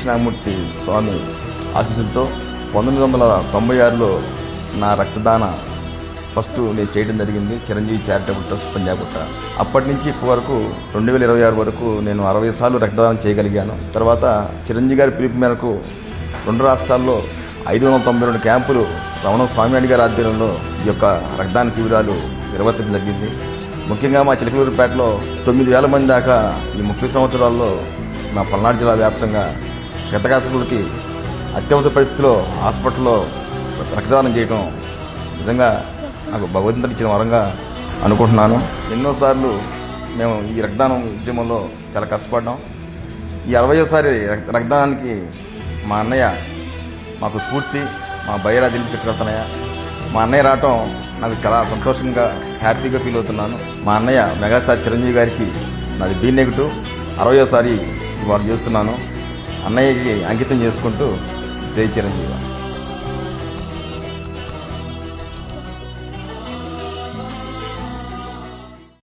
దక్షిణామూర్తి స్వామి ఆశీస్సులతో 1996లో నా రక్తదాన ఫస్ట్ నేను చేయడం జరిగింది చిరంజీవి చారిటబుల్ ట్రస్ట్ పంజాగుట్ట. అప్పటి నుంచి ఇప్పటి వరకు 2026 వరకు నేను 60 సార్లు రక్తదానం చేయగలిగాను. తర్వాత చిరంజీవి గారి పిలుపు మేరకు 2 రాష్ట్రాల్లో 592 క్యాంపులు రమణ స్వామినాయుడు గారి ఆధ్వర్యంలో ఈ యొక్క రక్తదాన శిబిరాలు నిర్వర్తించడం జరిగింది. ముఖ్యంగా మా చిలకలూరుపేటలో 9,000 మంది దాకా ఈ 30 సంవత్సరాల్లో మా పల్నాడు జిల్లా వ్యాప్తంగా గతగాత్రులకి అత్యవసర పరిస్థితిలో హాస్పిటల్లో రక్తదానం చేయడం నిజంగా నాకు భగవంతుడికి ఇచ్చిన వరంగా అనుకుంటున్నాను. ఎన్నోసార్లు మేము ఈ రక్తదానం ఉద్యమంలో చాలా కష్టపడ్డాం. ఈ 60వ రక్తదానానికి మా అన్నయ్య మాకు స్ఫూర్తి, మా బైరాజులు చక్రవర్తనయ్య. మా అన్నయ్య రావటం నాకు చాలా సంతోషంగా హ్యాపీగా ఫీల్ అవుతున్నాను. మా అన్నయ్య మెగాస్టార్ చిరంజీవి గారికి నాది బి నెగిటివ్ 60వ ఇవాళ చేస్తున్నాను. అన్నయ్యకి అంకితం చేసుకుంటూ జై చిరంజీవి.